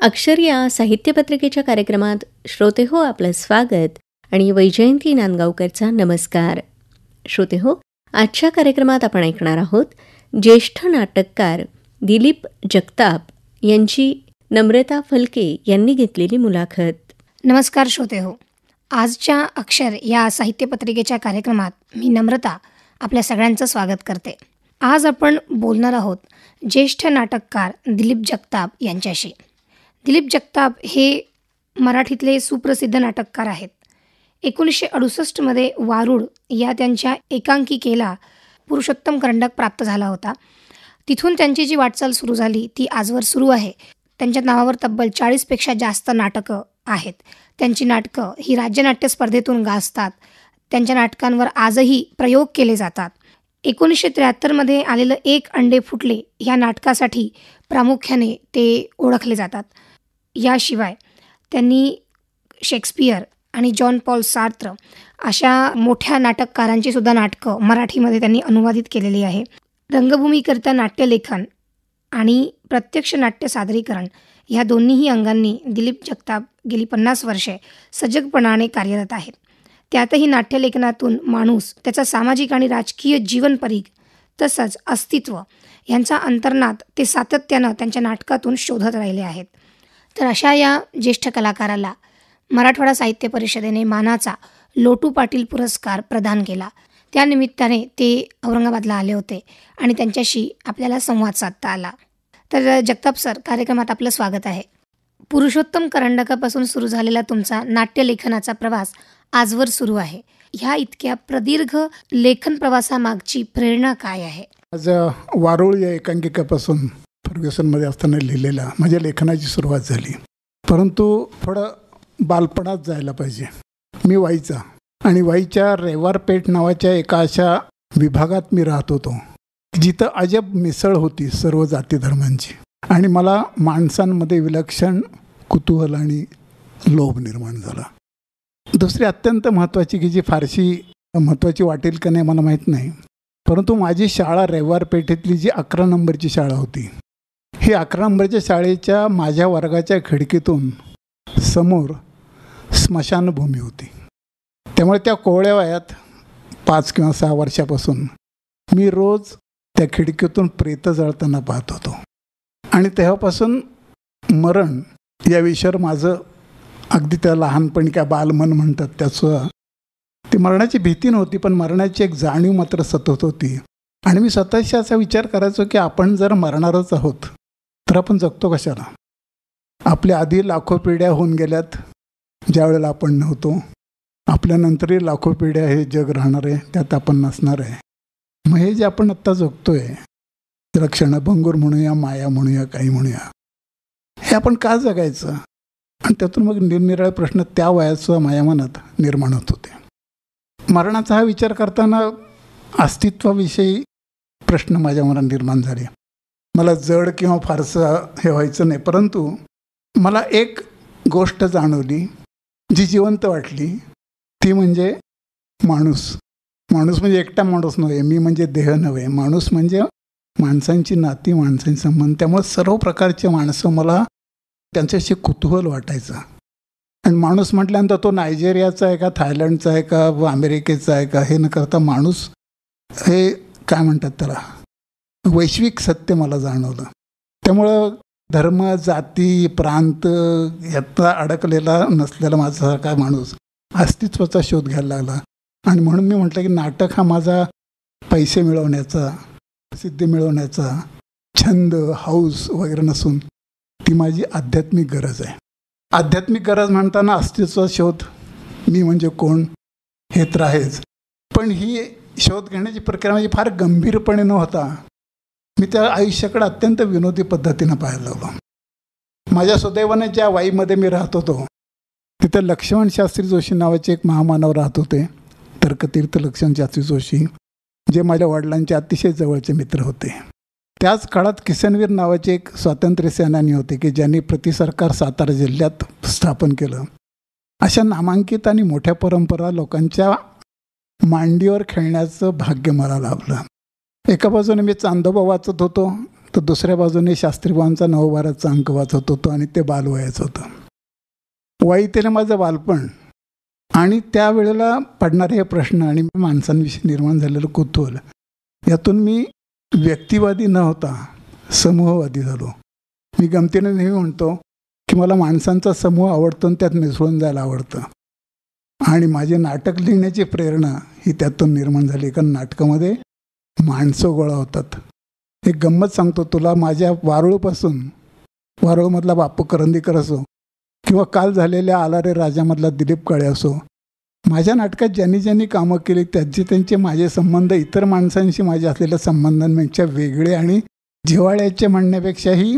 अक्षर या साहित्यपत्रिकेच्या कार्यक्रमात श्रोते हो आपलं स्वागत आणि वैजयंती नांदगावकरचा नमस्कार. श्रोते हो, आजच्या कार्यक्रमात आपण ऐकणार आहोत ज्येष्ठ नाटककार दिलीप जगताप यांची नम्रता फलके यांनी घेतलेली मुलाखत. नमस्कार श्रोते हो, आजच्या अक्षर या साहित्यपत्रिकेच्या कार्यक्रमात मी नम्रता आपल्या सगळ्यांचं स्वागत करते. आज आपण बोलणार आहोत ज्येष्ठ नाटककार दिलीप जगताप यांच्याशी. दिलीप जगताप हे मराठीतले सुप्रसिद्ध नाटककार आहेत. 1968मध्ये वारुळ या त्यांच्या एकांकिकेला पुरुषोत्तम करंडक प्राप्त झाला होता. तिथून त्यांची जी वाटचाल सुरू झाली ती आजवर सुरू आहे. त्यांच्या नावावर तब्बल 40पेक्षा जास्त नाटकं आहेत. त्यांची नाटकं ही राज्यनाट्य स्पर्धेतून गाजतात. त्यांच्या नाटकांवर आजही प्रयोग केले जातात. 1973मध्ये आलेलं एक अंडे फुटले ह्या नाटकासाठी प्रामुख्याने ते ओळखले जातात. याशिवाय त्यांनी शेक्सपियर आणि जॉन पॉल सार्त्र अशा मोठ्या नाटककारांची सुद्धा नाटकं मराठीमध्ये त्यांनी अनुवादित केलेली आहे. रंगभूमीकरिता नाट्यलेखन आणि प्रत्यक्ष नाट्य सादरीकरण ह्या दोन्हीही अंगांनी दिलीप जगताप गेली 50 वर्षे सजगपणाने कार्यरत आहेत. त्यातही नाट्यलेखनातून माणूस, त्याचा सामाजिक आणि राजकीय जीवनपरीघ तसंच अस्तित्व यांचा अंतर्नाद ते सातत्यानं त्यांच्या नाटकातून शोधत राहिले आहेत. तर अशा या ज्येष्ठ कलाकाराला मराठवाडा साहित्य परिषदेने मानाचा लोटू पाटील पुरस्कार प्रदान केला. त्यानिमित्ताने ते औरंगाबादला आले होते आणि त्यांच्याशी आपल्याला संवाद साधता आला. तर जगताप सर, कार्यक्रमात आपलं स्वागत आहे. पुरुषोत्तम करंडकापासून सुरू झालेला तुमचा नाट्यलेखनाचा प्रवास आजवर सुरू आहे. ह्या इतक्या प्रदीर्घ लेखन प्रवासामागची प्रेरणा काय आहे? आज वारुळ या एकांकिकेपासून फर्ग्युसनमध्ये असताना लिहिलेला माझ्या लेखनाची सुरुवात झाली. परंतु थोडं बालपणात जायला पाहिजे. मी वाईचा आणि वाईच्या रेवारपेठ नावाच्या एका अशा विभागात मी राहत होतो जिथं अजब मिसळ होती सर्व जाती धर्मांची. आणि मला माणसांमध्ये विलक्षण कुतूहल आणि लोभ निर्माण झाला. दुसरी अत्यंत महत्त्वाची की जी फारशी महत्त्वाची वाटेल का नाही मला माहीत नाही, परंतु माझी शाळा रेवार पेठेतली जी 11 नंबरची शाळा होती, ही 11 नंबरच्या शाळेच्या माझ्या वर्गाच्या खिडकीतून समोर स्मशानभूमी होती. त्यामुळे त्या कोवळ्या वयात 5 किंवा 6 वर्षापासून मी रोज त्या खिडकीतून प्रेत जळताना पाहत होतो. आणि तेव्हापासून मरण या विषयावर माझं अगदी त्या लहानपणी काय बालमन म्हणतात त्याचं, ती मरणाची भीती नव्हती पण मरणाची एक जाणीव मात्र सतत होती. आणि मी स्वतःशी असा विचार करायचो की आपण जर मरणारच आहोत तर आपण जगतो कशाला? आपल्या आधी लाखो पिढ्या होऊन गेल्यात ज्या वेळेला आपण नव्हतो. आपल्यानंतरही लाखो पिढ्या हे जग राहणार आहे, त्यात आपण नसणार आहे. मग हे जे आपण आत्ता जगतोय त्याला क्षणभंगूर म्हणूया, माया म्हणूया, काही म्हणूया, हे आपण का जगायचं? आणि त्यातून मग निरनिराळे प्रश्न त्या वयाचं माझ्या मनात निर्माण होत होते. मरणाचा हा विचार करताना अस्तित्वाविषयी प्रश्न माझ्या मनात निर्माण झाले. मला जड किंवा फारसं हे व्हायचं नाही, परंतु मला एक गोष्ट जाणवली जी जिवंत वाटली, ती म्हणजे माणूस. माणूस म्हणजे एकटा माणूस नव्हे, मी म्हणजे देह नव्हे, माणूस म्हणजे माणसांची नाती, माणसांचे संबंध. त्यामुळे सर्व प्रकारचे माणसं मला त्यांच्याशी कुतूहल वाटायचं. आणि माणूस म्हटल्यानंतर तो नायजेरियाचा आहे का, थायलंडचा आहे का, अमेरिकेचा आहे का, हे न करता माणूस हे काय म्हणतात त्याला वैश्विक सत्य मला जाणवलं. त्यामुळं धर्म, जाती, प्रांत यातला अडकलेला नसलेला माझ्यासारखा माणूस अस्तित्वाचा शोध घ्यायला लागला. आणि म्हणून मी म्हटलं की नाटक हा माझा पैसे मिळवण्याचा, प्रसिद्धी मिळवण्याचा छंद, हौस वगैरे नसून ती माझी आध्यात्मिक गरज आहे. आध्यात्मिक गरज म्हणताना अस्तित्वाचा शोध, मी म्हणजे कोण हे तर आहेच, पण ही शोध घेण्याची प्रक्रिया म्हणजे फार गंभीरपणे न होता मी त्या आयुष्याकडे अत्यंत विनोदी पद्धतीनं पाहायला लागलो. माझ्या सुदैवाने ज्या वाईमध्ये मी राहत होतो तिथं लक्ष्मण शास्त्री जोशी नावाचे एक महामानव राहत होते, तर्कतीर्थ लक्ष्मण शास्त्री जोशी, जे माझ्या वडिलांचे अतिशय जवळचे मित्र होते. त्याच काळात किसनवीर नावाचे एक स्वातंत्र्य सेनानी होते की ज्यांनी प्रतिसरकार सातारा जिल्ह्यात स्थापन केलं. अशा नामांकित आणि मोठ्या परंपरा लोकांच्या मांडीवर खेळण्याचं भाग्य मला लाभलं. एका बाजूने मी चांदोबा वाचत होतो, तर दुसऱ्या बाजूने शास्त्रीबाबांचा नवभारतचा अंक वाचत होतो आणि ते बालवयाचं होतं. वाईतेने माझं बालपण आणि त्यावेळेला पडणारे हे प्रश्न आणि माणसांविषयी निर्माण झालेलं कुतूहल, यातून मी व्यक्तिवादी न होता समूहवादी झालो. मी गमतीने नेहमी म्हणतो की मला माणसांचा समूह आवडतो आणि त्यात मिसळून जायला आवडतं. आणि माझे नाटक लिहिण्याची प्रेरणा ही त्यातून निर्माण झाली, कारण नाटकामध्ये माणसं गोळा होतात. एक गंमत सांगतो तुला. माझ्या वारुळपासून, वारुळमधला बापू करंदीकर असो किंवा काल झालेल्या आलारे राजामधला दिलीप काळे असो, माझ्या नाटकात ज्यांनी ज्यांनी कामं केली त्यांचे माझे संबंध इतर माणसांशी माझे असलेल्या संबंधांपेक्षा वेगळे आणि जिव्हाळ्याचे म्हणण्यापेक्षाही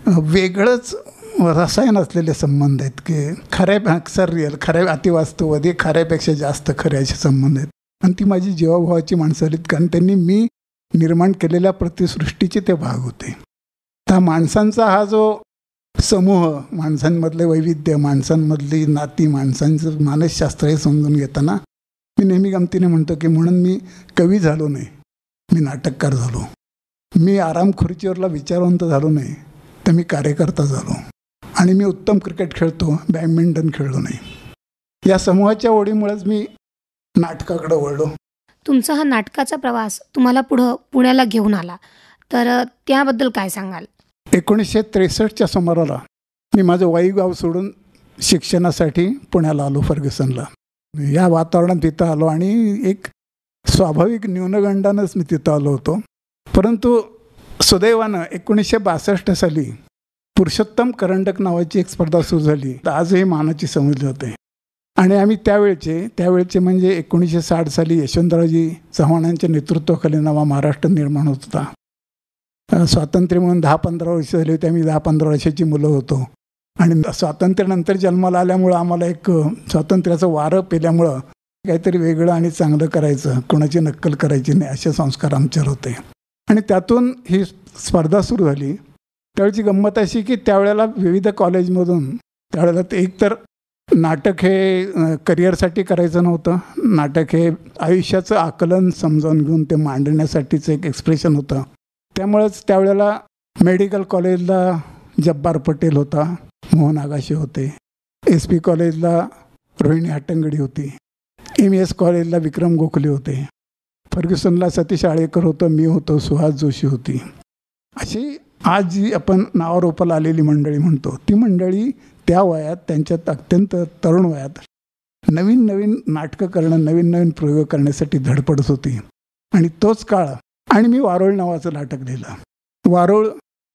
वेगळंच रसायन असलेले संबंध आहेत, की खऱ्या अक्सर रिअल, खऱ्या अतिवास्तववादी, खऱ्यापेक्षा जास्त खरे असे संबंध आहेत. आणि ती माझी जीवाभावाची माणसं आलीत, कारण त्यांनी मी निर्माण केलेल्या प्रतिसृष्टीचे ते भाग होते. त्या माणसांचा हा जो समूह, माणसांमधले वैविध्य, माणसांमधली नाती, माणसांचं मानसशास्त्र हे समजून घेताना मी नेहमी गमतीने म्हणतो की म्हणून मी कवी झालो नाही, मी नाटककार झालो. मी आराम खुर्चीवरला विचारवंत झालो नाही, तर मी कार्यकर्ता झालो. आणि मी उत्तम क्रिकेट खेळतो, बॅडमिंटन खेळलो नाही. या समूहाच्या ओढीमुळेच मी नाटकाकडे वळलो. तुमचा हा नाटकाचा प्रवास तुम्हाला पुढं पुण्याला घेऊन आला, तर त्याबद्दल काय सांगाल? 1963च्या सुमाराला मी माझं वाई गाव सोडून शिक्षणासाठी पुण्याला आलो, फर्ग्युसनला. या वातावरणात तिथं आलो आणि एक स्वाभाविक न्यूनगंडानंच मी तिथं आलो होतो. परंतु सुदैवानं 1962 साली पुरुषोत्तम करंडक नावाची एक स्पर्धा सुरू झाली. आजही मानाची समजली होते. आणि आम्ही त्यावेळचे म्हणजे 1960 साली यशवंतरावजी चव्हाणांच्या नेतृत्वाखाली नवा महाराष्ट्र निर्माण होत होता. स्वातंत्र्य म्हणून 10-15 वर्ष झाली होती. आम्ही 10-15 वर्षाची मुलं होतो. आणि स्वातंत्र्यानंतर जन्माला आल्यामुळं आम्हाला एक स्वातंत्र्याचं वारं पेल्यामुळं काहीतरी वेगळं आणि चांगलं करायचं, कोणाची नक्कल करायची नाही, असे संस्कार आमच्यावर होते. आणि त्यातून ही स्पर्धा सुरू झाली. त्यावेळची गंमत अशी की त्यावेळेला विविध कॉलेजमधून, त्यावेळेला ते एकतर नाटक हे करिअरसाठी करायचं नव्हतं, नाटक हे आयुष्याचं आकलन समजावून घेऊन ते मांडण्यासाठीचं एक एक्सप्रेशन होतं. त्यामुळंच त्यावेळेला मेडिकल कॉलेजला जब्बार पटेल होता, मोहन आगाशे होते, SP कॉलेजला रोहिणी हट्टंगडी होती, MS कॉलेजला विक्रम गोखले होते, फर्ग्युसनला सतीश आळेकर होतं, मी होतो, सुहास जोशी होती. अशी आज जी आपण नावारूपाला आलेली मंडळी म्हणतो, ती मंडळी त्या वयात, त्यांच्यात अत्यंत तरुण वयात नवीन नवीन नाटकं करणं, नवीन नवीन प्रयोग करण्यासाठी धडपडत होती. आणि तोच काळ. आणि मी वारुळ नावाचं नाटक लिहिलं. वारुळ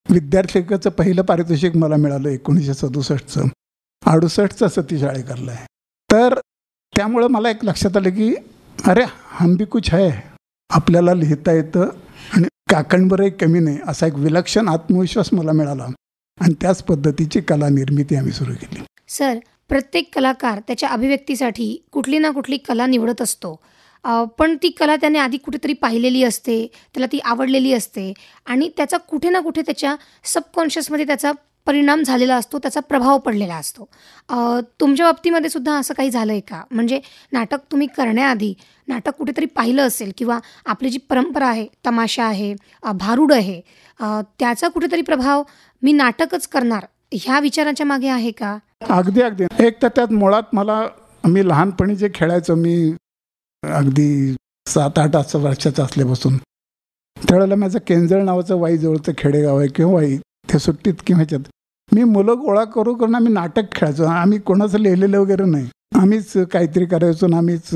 विद्यार्थ्याचं पहिलं पारितोषिक मला मिळालं 1967चं. 68चा सतीश आळेकरला आहे. तर त्यामुळं मला एक लक्षात आलं की अरे हम भी कुछ है, आपल्याला लिहिता येतं आणि काकणभरही कमी नाही, असा एक विलक्षण आत्मविश्वास मला मिळाला. आणि त्याच पद्धतीची कला निर्मिती आम्ही सुरू केली. सर, प्रत्येक कलाकार त्याच्या अभिव्यक्तीसाठी कुठली ना कुठली कला निवडत असतो. पण ती कला त्याने आधी कुठेतरी पाहिलेली असते, त्याला ती आवडलेली असते आणि त्याचा कुठे ना कुठे त्याच्या सबकॉन्शियसमध्ये त्याचा परिणाम झालेला असतो, त्याचा प्रभाव पडलेला असतो. तुमच्या बाबतीमध्ये सुद्धा असं काही झालं आहे का? म्हणजे नाटक तुम्ही करण्याआधी नाटक कुठेतरी पाहिलं असेल किंवा आपली जी परंपरा आहे, तमाशा आहे, भारुड आहे, त्याचा कुठेतरी प्रभाव मी नाटकच करणार ह्या विचाराच्या मागे आहे का? अगदी अगदी. एक तर त्यात मुळात मी लहानपणी जे खेळायचो, मी अगदी 7-8 वर्षाचं असल्यापासून, त्यावेळेला माझं केंजळ नावाचं वाईजवळचं खेडेगाव आहे किंवा वाई, ते सुट्टीत किंवा ह्याच्यात मी मुलं गोळा करून आम्ही नाटक खेळायचो. आम्ही कोणाचं लिहिलेलं वगैरे नाही, आम्हीच काहीतरी करायचो आणि आम्हीच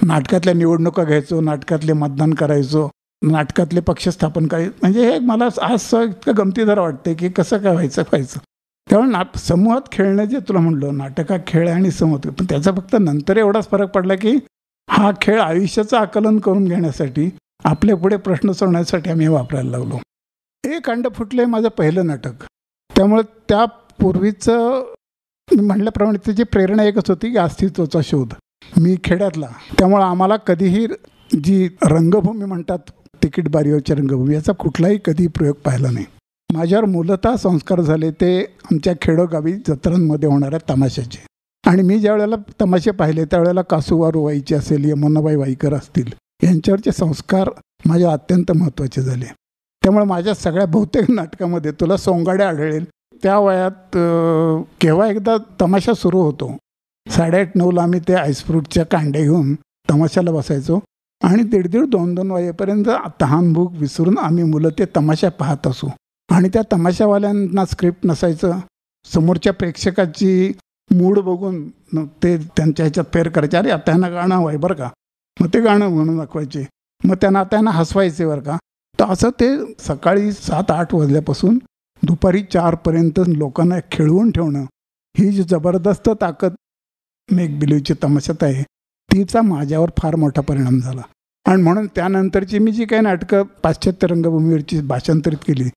नाटकातल्या निवडणुका घ्यायचो, नाटकातले मतदान करायचो, नाटकातले पक्ष स्थापन करायचं. म्हणजे हे मला आज इतकं गमतीदार वाटते की कसं काय व्हायचं. त्यामुळे समूहात खेळणं जे तुला म्हणलं, नाटकात खेळ आणि समूहात, पण त्याचा फक्त नंतर एवढाच फरक पडला की हा खेळ आयुष्याचं आकलन करून घेण्यासाठी, आपल्या पुढे प्रश्न सोडण्यासाठी आम्ही वापरायला लागलो. एक अंड फुटले माझं पहिलं नाटक. त्यामुळे त्यापूर्वीचं मी म्हटल्याप्रमाणे त्याची प्रेरणा एकच होती की अस्तित्वाचा शोध. मी खेड्यातला, त्यामुळं आम्हाला कधीही जी रंगभूमी म्हणतात, तिकीट बारीवरची रंगभूमी, याचा कुठलाही कधी प्रयोग पाहिला नाही. माझ्यावर मूलतः संस्कार झाले ते आमच्या खेडोगावी जत्रांमध्ये होणाऱ्या तमाशाचे. आणि मी ज्या वेळेला तमाशे पाहिले त्यावेळेला कासूवारू वाईचे असेल, यमुनाबाई वाईकर असतील, यांच्यावरचे संस्कार माझ्या अत्यंत महत्त्वाचे झाले. त्यामुळे माझ्या सगळ्या बहुतेक नाटकामध्ये तुला सोंगाड्या आढळेल. त्या वयात केव्हा एकदा तमाशा सुरू होतो, 8:30-9ला आम्ही ते आईसफ्रूटच्या कांड्या घेऊन तमाशाला बसायचो आणि 1:30-2 वाजेपर्यंत तहान भूक विसरून आम्ही मुलं ते तमाशा पाहत असू. आणि त्या तमाशावाल्यांना स्क्रिप्ट नसायचं, समोरच्या प्रेक्षकाची मूड बघून ते त्यांच्या ह्याच्यात फेर करायचे. अरे आता ह्यांना गाणं हवं आहे बरं का, मग ते गाणं म्हणून दाखवायचे, मग त्यांना हसवायचे बरं का. तर असं ते सकाळी 7-8 वाजल्यापासून दुपारी 4पर्यंत लोकांना खेळवून ठेवणं, ही जी जबरदस्त ताकद मेक बिलीव्हची तमाशात आहे, तिचा माझ्यावर फार मोठा परिणाम झाला. आणि म्हणून त्यानंतरची मी जी काही नाटकं पाश्चात्य रंगभूमीवरची भाषांतरित केली,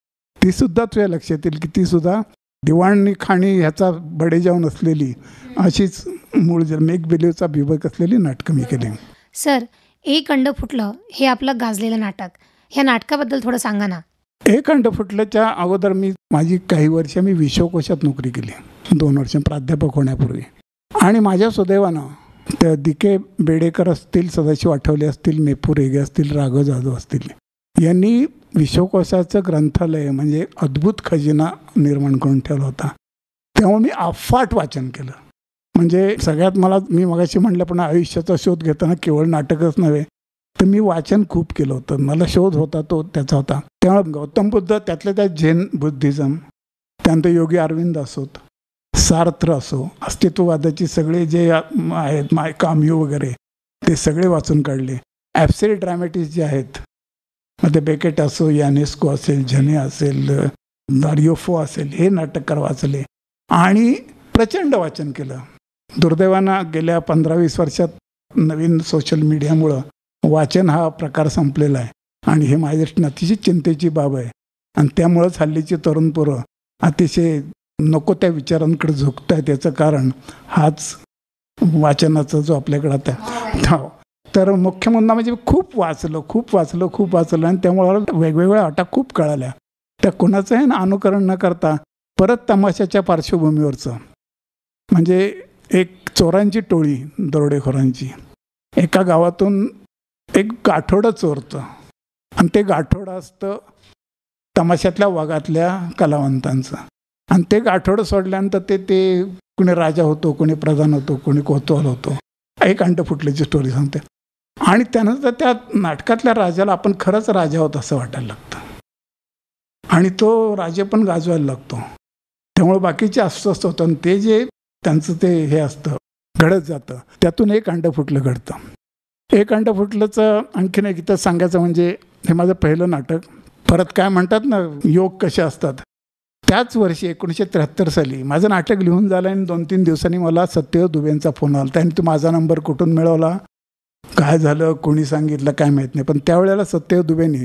ती सुद्धा तुझ्या लक्षात येईल की ती सुद्धा दिवाणी खाणी ह्याचा बडेजाव नसलेली अशीच मूळ मेक बिलीव्हचा विभाग असलेली नाटकं मी केली. सर, एक अंड फुटलं हे आपलं गाजलेलं नाटक, ह्या नाटकाबद्दल थोडं सांगा ना. एक अंड फुटल्याच्या अगोदर माझी काही वर्ष मी विश्वकोशात नोकरी केली, 2 वर्ष प्राध्यापक होण्यापूर्वी. आणि माझ्या सुदैवानं त्या दिके बेडेकर असतील, सदाशिव आठवले असतील, मेपू रेगे असतील, राघव जाधव असतील, यांनी विश्वकोशाचं ग्रंथालय म्हणजे अद्भुत खजिना निर्माण करून ठेवला होता. तेव्हा मी अफाट वाचन केलं. म्हणजे सगळ्यात मी मगाशी म्हटलं, पण आयुष्याचा शोध घेताना केवळ नाटकच नव्हे तर मी वाचन खूप केलं होतं. मला शोध होता तो त्याचा होता. त्यामुळे गौतम बुद्ध, त्यातल्या त्या जैन बुद्धिझम, त्यानंतर योगी अरविंद असोत, सार्त्र असो, अस्तित्ववादाची सगळे जे आहेत काम्यू वगैरे, ते सगळे वाचून काढले. ॲब्सोल्यूट ड्रामॅटिस्ट जे आहेत, मग ते बेकेट असो, यानेस्को असेल, झने असेल, दारियोफो असेल, हे नाटककार वाचले आणि प्रचंड वाचन केलं. दुर्दैवानं गेल्या 15-20 वर्षात नवीन सोशल मीडियामुळं वाचन हा प्रकार संपलेला आहे आणि हे माझ्या अतिशय चिंतेची बाब आहे. आणि त्यामुळंच हल्लीची तरुण पोरं अतिशय नको त्या विचारांकडे झुकत आहे. त्याचं कारण हाच वाचनाचा जो आपल्याकडे आता. तर मुख्य मुद्दा म्हणजे खूप वाचलं आणि त्यामुळे वेगवेगळ्या अटा खूप कळाल्या. त्या कुणाचंही अनुकरण न करता परत तमाशाच्या पार्श्वभूमीवरचं, म्हणजे एक चोरांची टोळी, दरोडेखोरांची, एका गावातून एक गाठोडं चोरतं आणि ते गाठोडं असतं तमाशातल्या वागातल्या कलावंतांचं. आणि ते गाठोडं सोडल्यानंतर ते कुणी राजा होतो, कोणी प्रधान होतो, कोणी कोतवाल होतो. एक अंड फुटल्याची स्टोरी सांगते. आणि त्यानंतर त्या नाटकातल्या राजाला आपण खरंच राजा आहोत असं वाटायला लागतं आणि तो राजा पण गाजवायला लागतो. त्यामुळे बाकीचे अस्वस्थ होतं आणि ते जे त्यांचं ते हे असतं घडत जातं, त्यातून एक अंड फुटलं घडतं. एक अंड फुटलंचं आणखीन एक इथं सांगायचं म्हणजे हे माझं पहिलं नाटक. परत काय म्हणतात ना, योग कसे असतात. त्याच वर्षी 1973 साली माझं नाटक लिहून झालं आणि 2-3 दिवसांनी मला सत्यदेव दुबेंचा फोन आला. त्यांनी तो माझा नंबर कुठून मिळवला, काय झालं, कोणी सांगितलं काय माहीत नाही, पण त्यावेळेला सत्यदेव दुबेने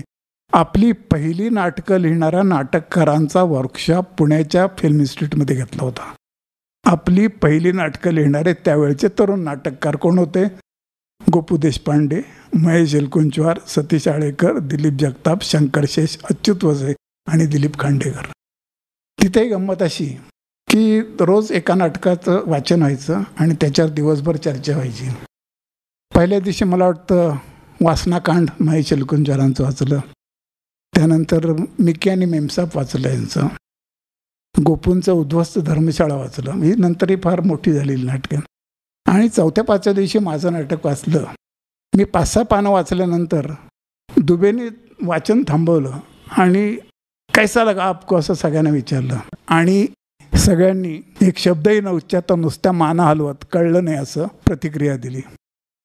आपली पहिली नाटकं लिहिणाऱ्या नाटककारांचा वर्कशॉप पुण्याच्या फिल्म इन्स्टिट्यूटमध्ये घेतला होता. आपली पहिली नाटकं लिहिणारे त्यावेळचे तरुण नाटककार कोण होते? गोपू देशपांडे, महेश एलकुंचवार, सतीश आळेकर, दिलीप जगताप, शंकर शेष, अच्युत वझे आणि दिलीप खांडेकर. तिथे गंमत अशी की रोज एका नाटकाचं वाचन व्हायचं आणि त्याच्यावर दिवसभर चर्चा व्हायची. पहिल्या दिवशी मला वाटतं वासनाकांड महेश एलकुंचवारांचं वाचलं, त्यानंतर मिकी आणि मेमसाप वाचलं यांचं, गोपूंचं उद्ध्वस्त धर्मशाळा वाचलं. ही नंतर ही फार मोठी झालेली नाटकं. आणि 4-5व्या दिवशी माझं नाटक वाचलं. मी 5-6 पानं वाचल्यानंतर दुबेने वाचन थांबवलं आणि कैसा लगा आपको असं सगळ्यांना विचारलं आणि सगळ्यांनी एक शब्दही न उच्चारता नुसत्या माना हलवत कळलं नाही असं प्रतिक्रिया दिली.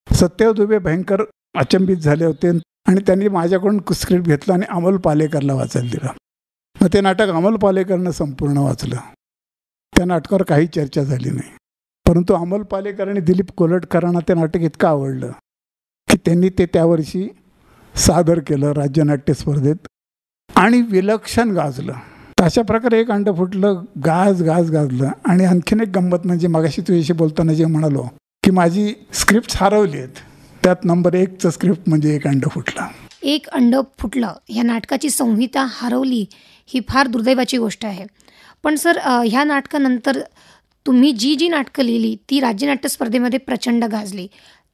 सत्यदेव दुबे भयंकर अचंबित झाले होते आणि त्यांनी माझ्याकडून स्क्रिप्ट घेतलं आणि अमोल पालेकरला वाचायला दिलं. मग ते नाटक अमोल पालेकरनं संपूर्ण वाचलं. त्या नाटकावर काही चर्चा झाली नाही, परंतु अमोल पालेकर आणि दिलीप कोलटकरांना ते नाटक इतकं आवडलं की त्यांनी ते त्यावर्षी सादर केलं राज्यनाट्य स्पर्धेत आणि विलक्षण गाजलं. अशा प्रकारे एक अंड फुटलं गाजलं. आणि आणखीन एक गंमत म्हणजे मगाशी तुझ्याशी बोलताना जे म्हणालो की माझी स्क्रिप्ट हरवली आहेत, त्यात नंबर 1चं स्क्रिप्ट म्हणजे एक अंड फुटलं. एक अंड फुटलं या नाटकाची संहिता हरवली ही फार दुर्दैवाची गोष्ट आहे. पण सर, ह्या नाटकानंतर तुम्ही जी नाटकं लिहिली ती राज्यनाट्य स्पर्धेमध्ये प्रचंड गाजली.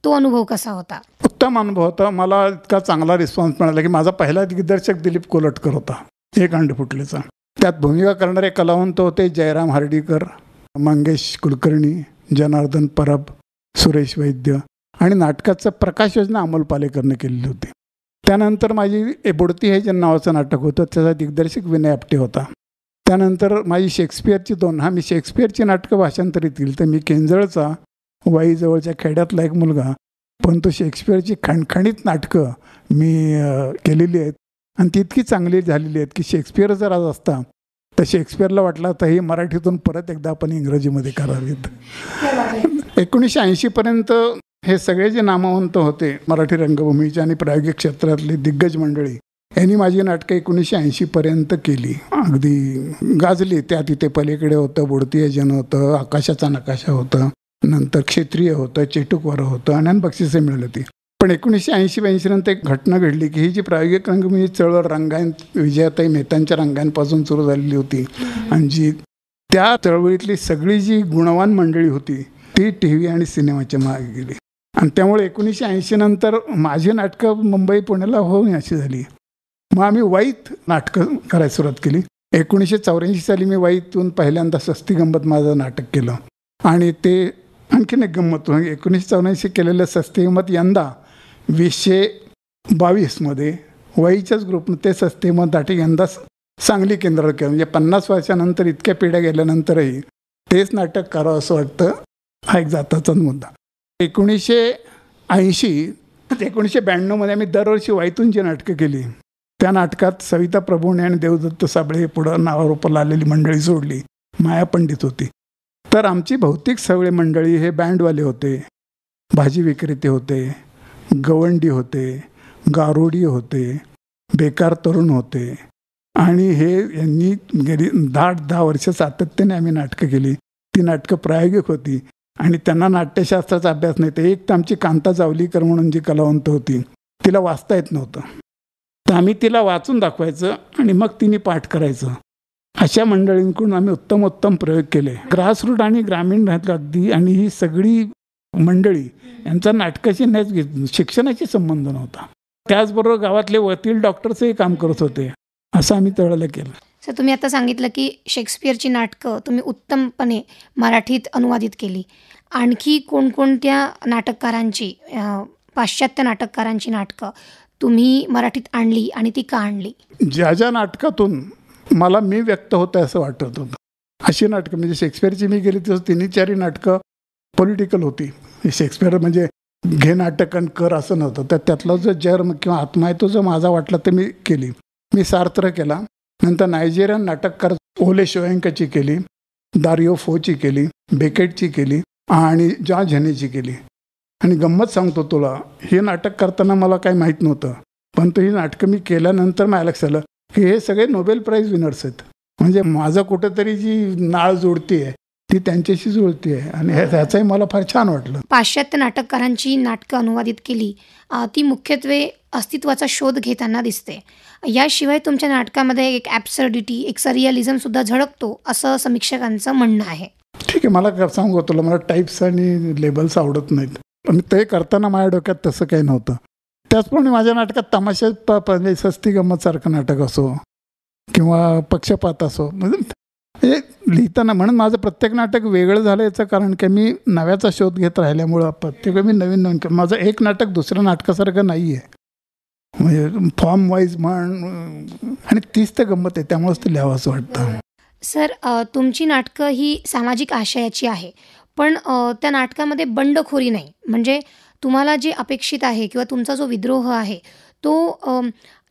तो अनुभव कसा होता? उत्तम अनुभव होता. मला इतका चांगला रिस्पॉन्स मिळाला की माझा पहिला दिग्दर्शक दिलीप कोलटकर होता, एक अंड फुटलेचा. त्यात भूमिका करणारे कलावंत होते जयराम हार्डीकर, मंगेश कुलकर्णी, जनार्दन परब, सुरेश वैद्य आणि नाटकाचं प्रकाश योजना अमोल पालेकरने केलेली होती. त्यानंतर माझी बुडती हे जे नावाचं नाटक होतं त्याचा दिग्दर्शक विनय आपटे होता. त्यानंतर माझी शेक्सपियरची मी शेक्सपियरची नाटकं भाषांतरित केली. तर मी केंजळचा वाईजवळच्या खेड्यातला एक मुलगा, पण तो शेक्सपियरची खणखणीत नाटकं मी केलेली आहेत आणि ती इतकी चांगली झालेली आहेत की शेक्सपियर जर आज असता तर शेक्सपियरला वाटलं तर ही मराठीतून परत एकदा आपण इंग्रजीमध्ये करावीत. 1980पर्यंत हे सगळे जे नामवंत होते मराठी रंगभूमीचे आणि प्रायोगिक क्षेत्रातली दिग्गज मंडळी यांनी माझी नाटकं 1980पर्यंत केली, अगदी गाजली. त्या तिथे पलीकडे होतं, बुडती जन होतं, आकाशाचा नकाशा होतं, नंतर क्षेत्रीय होतं, चेटुकवारं होतं आणि बक्षिसे मिळाली होती. पण 1980-82 नंतर एक घटना घडली की ही जी प्रायोगिक रंगभूमी चळवळ विजयाताई मेहतांच्या रंगांपासून सुरू झालेली होती आणि जी त्या चळवळीतली सगळी जी गुणवान मंडळी होती ती TV आणि सिनेमाच्या मागे गेली. आणि त्यामुळे 1980 नंतर माझी नाटकं मुंबई पुण्याला होऊन अशी झाली. मग आम्ही वाईत नाटकं करायला सुरुवात केली. 1984 साली मी वाईतून पहिल्यांदा सस्ती गंमत माझं नाटक केलं आणि ते आणखीन एक गंमत. 1984 केलेलं सस्ती गंमत यंदा 2022 वाईच्याच ग्रुपनं ते सस्ती गंमत नाटक यंदा सांगली केंद्रावर केलं. म्हणजे 50 वर्षानंतर इतक्या पिढ्या गेल्यानंतरही तेच नाटक करावं असं वाटतं, हा एक जाताचाच मुद्दा. 1992 आम्ही दरवर्षी वाईतून जी नाटकं केली त्या नाटकात सविता प्रभूणे आणि देवदत्त साबळे पुढं नावारूपाला आलेली मंडळी सोडली, माया पंडित होती. तर आमची भौतिक सगळे मंडळी हे बँडवाले होते, भाजी विक्रेते होते, गवंडी होते, गारोडी होते, बेकार तरुण होते आणि हे यांनी गेली 10 वर्ष सातत्याने आम्ही नाटकं केली. ती नाटकं प्रायोगिक होती आणि त्यांना नाट्यशास्त्राचा अभ्यास नाही. तर एक तर आमची कांता जावलीकर म्हणून जी कलावंत होती तिला वाचता येत नव्हतं, तर आम्ही तिला वाचून दाखवायचं आणि मग तिने पाठ करायचं. अशा मंडळींकडून आम्ही उत्तम प्रयोग केले. ग्रासरूट आणि ग्रामीण राहत अगदी आणि ही सगळी मंडळी यांचा नाटकाशी शिक्षणाशी संबंध नव्हता. त्याचबरोबर गावातले वकील डॉक्टरचंही काम करत होते. असं आम्ही त्यावेळेला केलं. सर, तुम्ही आता सांगितलं की शेक्सपियरची नाटकं तुम्ही उत्तमपणे मराठीत अनुवादित केली. आणखी कोणकोणत्या नाटककारांची, पाश्चात्य नाटककारांची नाटकं तुम्ही मराठीत आणली आणि ती का आणली? ज्या नाटकातून मला मी व्यक्त होतं असं वाटत होतं अशी नाटकं, म्हणजे शेक्सपियरची मी गेली तसं 3-4 नाटकं पॉलिटिकल होती. शेक्सपियर म्हणजे घे नाटक आणि कर असं नव्हतं. तर त्यातला जो जर्म किंवा आत्मा आहे तो जो माझा वाटला ते मी केली. मी सार्त्र केला, नंतर नायजेरियन नाटककार ओले शोयंकाची केली, दारियो फोची केली, बेकेटची केली आणि जॉन झेनेची केली. आणि गंमत सांगतो तुला, हे नाटक करताना मला काही माहीत नव्हतं, पण ही नाटकं मी केल्यानंतर मला लक्षात आलं की हे सगळे नोबेल प्राईज विनर्स आहेत. म्हणजे माझं कुठंतरी जी नाळ जुळती आहे ती त्यांच्याशी जुळती आहे आणि ह्याचंही मला फार छान वाटलं. पाश्चात्य नाटककारांची नाटकं अनुवादित केली, ती मुख्यत्वे अस्तित्वाचा शोध घेताना दिसते. याशिवाय तुमच्या नाटकामध्ये एक ॲब्सर्डिटी, एक सरियलिझमसुद्धा झळकतो असं समीक्षकांचं म्हणणं आहे. ठीक आहे, मला सांगू तुला, मला टाईप्स आणि लेबल्स आवडत नाहीत, पण ते करताना माझ्या डोक्यात तसं काही नव्हतं. त्याचप्रमाणे माझ्या नाटकात तमाशात सस्ती गंमतसारखं नाटक असो किंवा पक्षपात असो, म्हणजे लिहिताना म्हणून माझं प्रत्येक नाटक वेगळं झालं. याचं कारण की मी नव्याचा शोध घेत राहिल्यामुळं प्रत्येक मी नवीन माझं एक नाटक दुसऱ्या नाटकासारखं नाही आहे. म्हणजे फॉर्म वाईज म्हण आणि तीच तर गंमत आहे, त्यामुळेच ते लिहावं असं वाटतं. सर, तुमची नाटकं ही सामाजिक आशयाची आहे, पण त्या नाटकामध्ये बंडखोरी नाही. म्हणजे तुम्हाला जे अपेक्षित आहे किंवा तुमचा जो विद्रोह आहे तो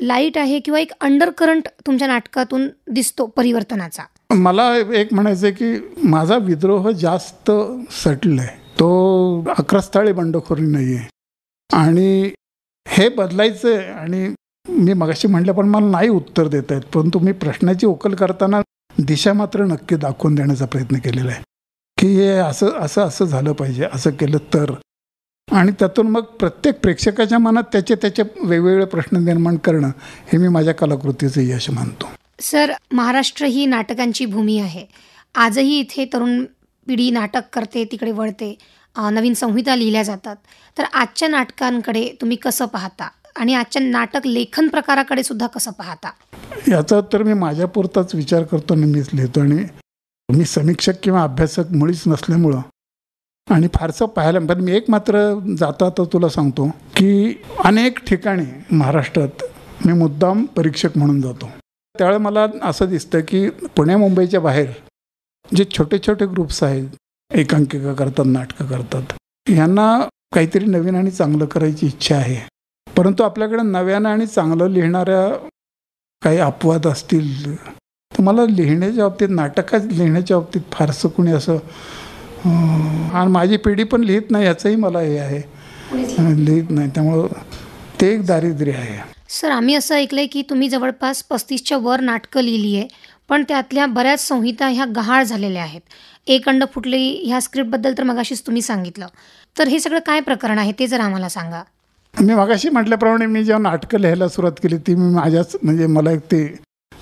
लाईट आहे किंवा एक अंडर करंट तुमच्या नाटकातून दिसतो परिवर्तनाचा. मला एक म्हणायचं आहे की माझा विद्रोह जास्त सटल आहे, तो अक्रस्थाळी बंडखोरी नाही आहे आणि हे बदलायचं आहे. आणि मी मगाशी म्हटलं पण मला नाही उत्तर देत आहेत, परंतु मी प्रश्नाची उकल करताना दिशा मात्र नक्की दाखवून देण्याचा प्रयत्न केलेला आहे की हे असं झालं पाहिजे, असं केलं तर. आणि त्यातून मग प्रत्येक प्रेक्षकाच्या मनात त्याचे वेगवेगळे प्रश्न निर्माण करणं हे मी माझ्या कलाकृतीचं यश मानतो. सर, महाराष्ट्र ही नाटकांची भूमी आहे. आजही इथे तरुण पिढी नाटक करते, तिकडे वळते. नवीन संहिता लिहिल्या जातात. तर आजच्या नाटकांकडे तुम्ही कसं पाहता आणि आजच्या नाटक लेखन प्रकाराकडे सुद्धा कसं पाहता? याचा तर मी माझ्यापुरताच विचार करतो आणि मीच लिहितो. आणि मी समीक्षक किंवा अभ्यासक मुळीच नसल्यामुळं आणि फारसं पाहायला, पण मी एक मात्र जाता तर तुला सांगतो की अनेक ठिकाणी महाराष्ट्रात मी मुद्दाम परीक्षक म्हणून जातो. त्यावेळेला मला असं दिसतं की पुणे मुंबईच्या बाहेर जे छोटे छोटे ग्रुप्स आहेत, एकांकिका करतात, नाटकं करतात, यांना काहीतरी नवीन आणि चांगलं करायची इच्छा आहे. परंतु आपल्याकडे नव्यानं आणि चांगलं लिहिणाऱ्या काही अपवाद असतील तर मला लिहिण्याच्या बाबतीत, नाटकात लिहिण्याच्या बाबतीत फारसं कुणी असं आणि माझी पिढी पण लिहित नाही याचंही मला हे आहे, लिहित नाही. त्यामुळं ते एक दारिद्र्य आहे. सर, आम्ही असं ऐकलं आहे की तुम्ही जवळपास 35च्या वर नाटकं लिहिली आहे, पण त्यातल्या बऱ्याच संहिता ह्या गहाळ झालेल्या आहेत. एक अंड फुटले ह्या स्क्रिप्टबद्दल तर मगाशीच तुम्ही सांगितलं. तर हे सगळं काय प्रकरण आहे ते जर आम्हाला सांगा. मी मगाशी म्हटल्याप्रमाणे मी जेव्हा नाटकं लिहायला सुरुवात केली ती मी माझ्याच म्हणजे मला एक ते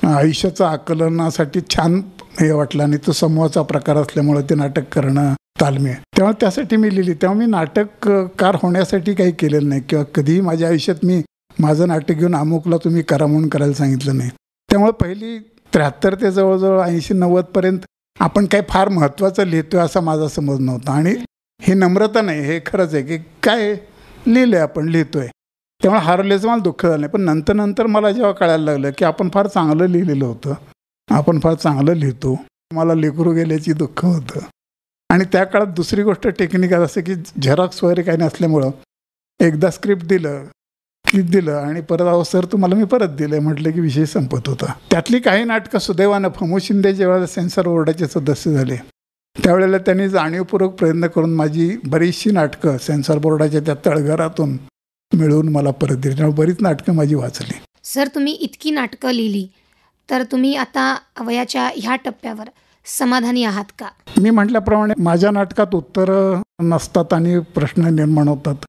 आयुष्याचं आकलनासाठी छान हे वाटलं आणि तो समूहाचा प्रकार असल्यामुळे ते नाटक करणं तालमी आहे. तेव्हा त्यासाठी मी लिहिली. तेव्हा मी नाटककार होण्यासाठी काही केलेलं नाही किंवा कधीही माझ्या आयुष्यात मी माझं नाटक घेऊन अमुकला तुम्ही करा म्हणून करायला सांगितलं नाही. त्यामुळे पहिली 73 ते जवळजवळ 80-90 पर्यंत आपण काही फार महत्त्वाचं लिहितोय असा माझा समज नव्हता. आणि हे नम्रता नाही, हे खरंच आहे की काय लिहिलंय आपण, लिहितोय. त्यामुळे हरवल्याचं मला दुःख झालं नाही. पण नंतर मला जेव्हा कळायला लागलं की आपण फार चांगलं लिहिलेलं होतं, आपण फार चांगलं लिहितो, मला लेकरू गेल्याची दुःख होतं. आणि त्या काळात दुसरी गोष्ट टेक्निकल असं की झेरॉक्स वगैरे काही नसल्यामुळं एकदा स्क्रिप्ट दिलं आणि परत अहो सर तुम्हाला मी परत दिलं म्हटलं की विषय संपत होता. त्यातली काही नाटकं सुदैवानं फमू शिंदे जेव्हा सेन्सॉर बोर्डाचे सदस्य झाले त्यावेळेला त्यांनी जाणीवपूर्वक प्रयत्न करून माझी बरीचशी नाटकं सेन्सॉर बोर्डाच्या त्या तळघरातून मिळवून मला परत दिली. त्यामुळे बरीच नाटकं माझी वाचली. सर, तुम्ही इतकी नाटकं लिहिली तर तुम्ही आता वयाच्या ह्या टप्प्यावर समाधानी आहात का? मी म्हटल्याप्रमाणे माझ्या नाटकात उत्तरं नसतात आणि प्रश्न निर्माण होतात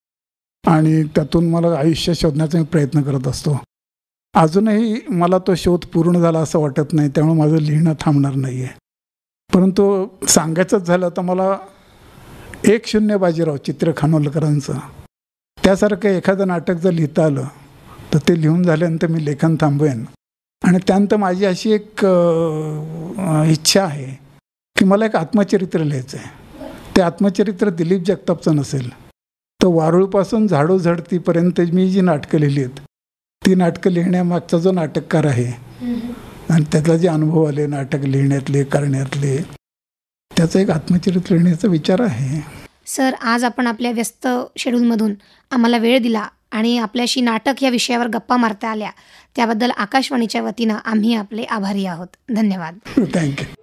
आणि त्यातून मला आयुष्य शोधण्याचा मी प्रयत्न करत असतो. अजूनही मला तो शोध पूर्ण झाला असं वाटत नाही. त्यामुळे माझं लिहिणं थांबणार नाही आहे. परंतु सांगायचंच झालं तर मला 1-0 बाजीराव चित्र खानोलकरांचं त्यासारखं एखादं नाटक जर लिहिता आलं तर ते लिहून झाल्यानंतर मी लेखन थांबवेन. आणि त्यानंतर माझी अशी एक इच्छा आहे की मला एक आत्मचरित्र लिहायचं आहे. ते आत्मचरित्र दिलीप जगतापचं नसेल तर वारुळपासून झाडू झडतीपर्यंत मी जी नाटकं लिहिली आहेत ती नाटकं लिहिण्यामागचा जो नाटककार आहे आणि त्यातला जे अनुभव आले नाटक लिहिण्यातले, करण्यातले, त्याचं एक आत्मचरित्र लिहिण्याचा विचार आहे. सर, आज आपण आपल्या व्यस्त शेड्यूलमधून आम्हाला वेळ दिला आणि आपल्याशी नाटक या विषयावर गप्पा मारता आल्या त्याबद्दल आकाशवाणीच्या वतीनं आम्ही आपले आभारी आहोत. धन्यवाद. थँक्यू.